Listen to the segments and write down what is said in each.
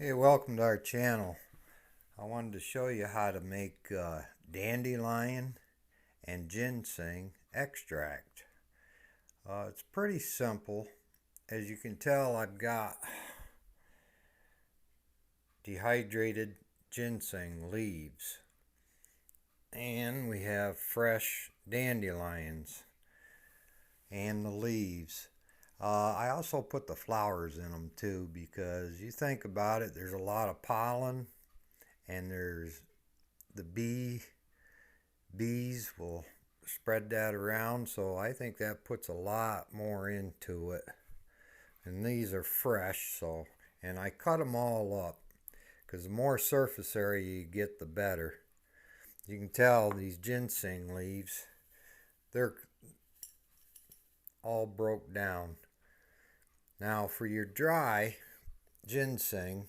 Hey, welcome to our channel. I wanted to show you how to make dandelion and ginseng extract. It's pretty simple. As you can tell, I've got dehydrated ginseng leaves, and we have fresh dandelions and the leaves. I also put the flowers in them too, because you think about it, there's a lot of pollen, and there's the bees will spread that around, so I think that puts a lot more into it. And these are fresh, so, and I cut them all up because the more surface area you get, the better. You can tell these ginseng leaves, they're all broke down. Now for your dry ginseng,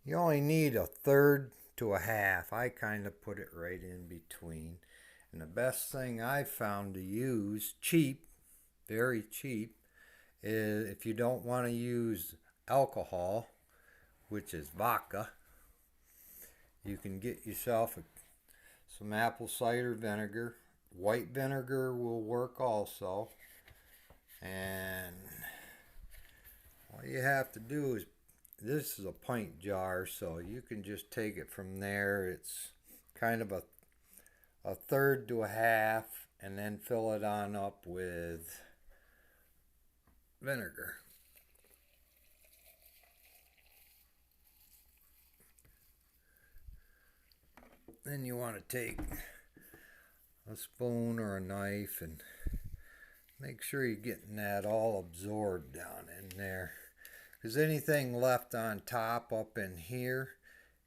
you only need a third to a half. I kind of put it right in between. And the best thing I've found to use, cheap, very cheap, is if you don't want to use alcohol, which is vodka, you can get yourself some apple cider vinegar. White vinegar will work also. And all you have to do is, this is a pint jar, so you can just take it from there. It's kind of a third to a half, and then fill it on up with vinegar. Then you want to take a spoon or a knife and make sure you're getting that all absorbed down in there. Because anything left on top up in here,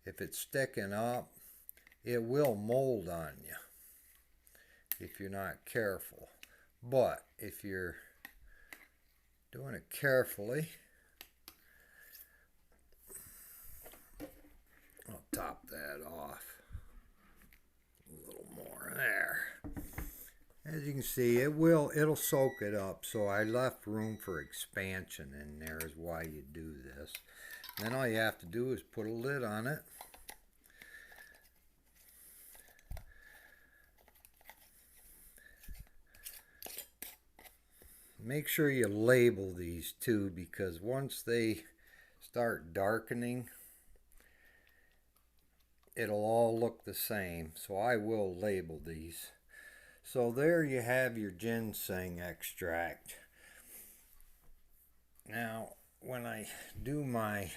if it's sticking up, it will mold on you if you're not careful. But if you're doing it carefully, I'll top that off a little more there. As you can see, it'll soak it up, so I left room for expansion in there is why you do this. Then all you have to do is put a lid on it. Make sure you label these too, because once they start darkening, it'll all look the same. So I will label these. So there you have your ginseng extract. Now, when I do my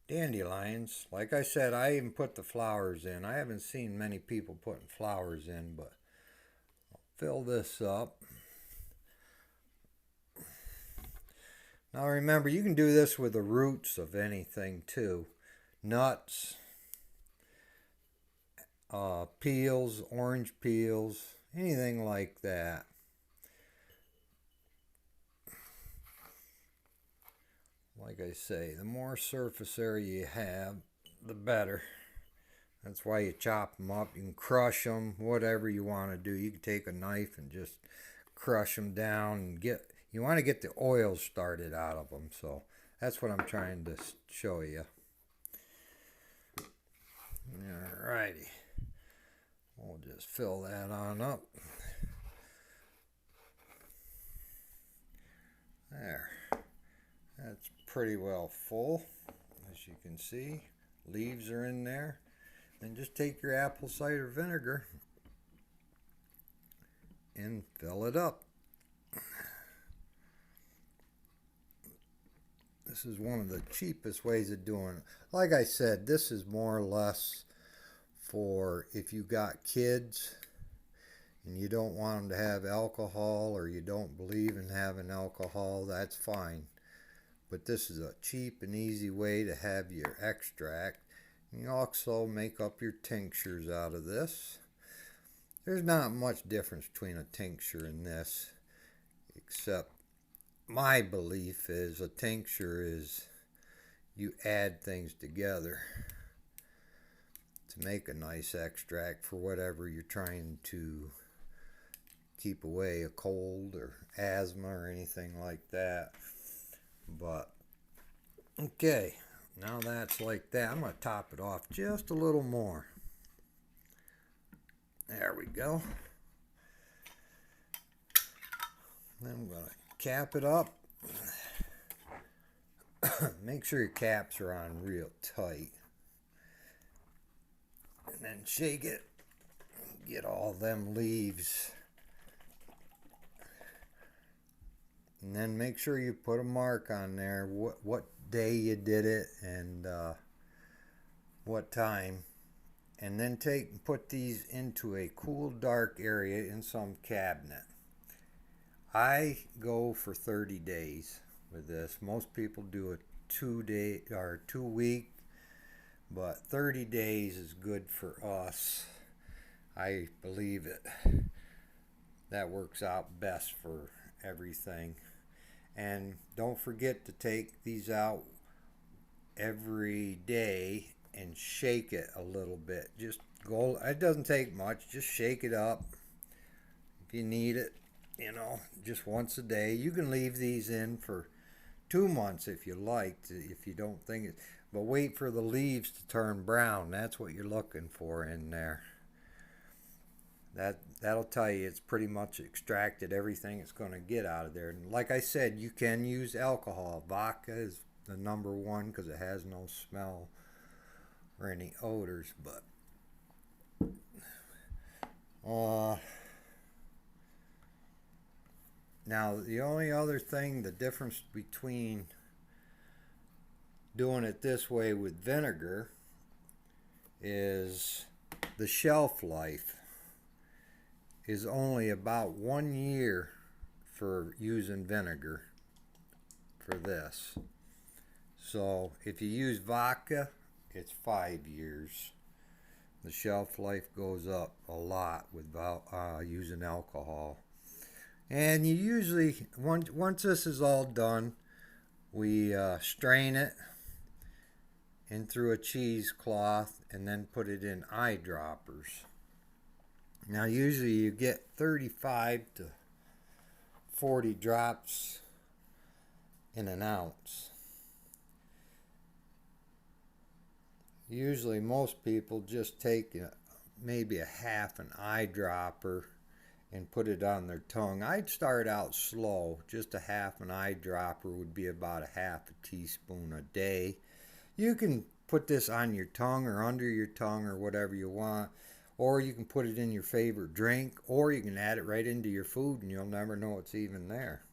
dandelions, like I said, I even put the flowers in. I haven't seen many people putting flowers in, but I'll fill this up. Now remember, you can do this with the roots of anything too. Nuts, peels, orange peels, anything like that. Like I say, the more surface area you have, the better. That's why you chop them up. You can crush them, whatever you want to do. You can take a knife and just crush them down and you want to get the oil started out of them. So that's what I'm trying to show you. Alrighty. We'll just fill that on up. There. That's pretty well full, as you can see. Leaves are in there. Then just take your apple cider vinegar and fill it up. This is one of the cheapest ways of doing it. Like I said, this is more or less for if you got kids and you don't want them to have alcohol, or you don't believe in having alcohol, that's fine. But this is a cheap and easy way to have your extract. You also make up your tinctures out of this. There's not much difference between a tincture and this, except my belief is a tincture is you add things together to make a nice extract for whatever you're trying to keep away, a cold or asthma or anything like that. But okay, Now that's like that. I'm going to top it off just a little more. There we go. Then I'm going to cap it up. Make sure your caps are on real tight. And then shake it. Get all them leaves. And then make sure you put a mark on there what day you did it and what time. And then take and put these into a cool, dark area in some cabinet. I go for 30 days with this. Most people do a 2-day or 2-week, but 30 days is good for us. I believe it. That works out best for everything. And don't forget to take these out every day and shake it a little bit. Just go, it doesn't take much, just shake it up if you need it, you know, just once a day. You can leave these in for 2 months if you like, if you don't think it, but wait for the leaves to turn brown. That's what you're looking for in there. That'll tell you it's pretty much extracted everything it's going to get out of there. And like I said, you can use alcohol. Vodka is the number one because it has no smell or any odors. But now the only other thing, the difference between doing it this way with vinegar is the shelf life is only about 1 year for using vinegar for this. So if you use vodka, it's 5 years. The shelf life goes up a lot without using alcohol. And you usually, once this is all done, we strain it in through a cheesecloth and then put it in eyedroppers. Now usually you get 35 to 40 drops in an ounce. Usually most people just take maybe a half an eyedropper and put it on their tongue. I'd start out slow. Just a half an eyedropper would be about a half a teaspoon a day. You can put this on your tongue or under your tongue or whatever you want. Or you can put it in your favorite drink, or you can add it right into your food and you'll never know it's even there.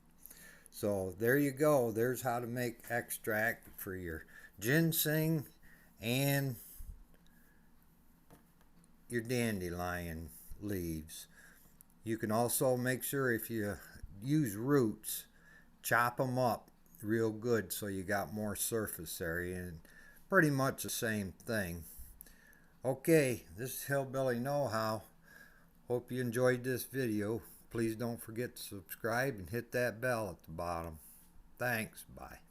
So there you go. There's how to make extract for your ginseng and your dandelion leaves. You can also make sure if you use roots, chop them up real good so you got more surface area, and pretty much the same thing. Okay, this is Hillbilly Know-How. Hope you enjoyed this video. Please don't forget to subscribe and hit that bell at the bottom. Thanks. Bye.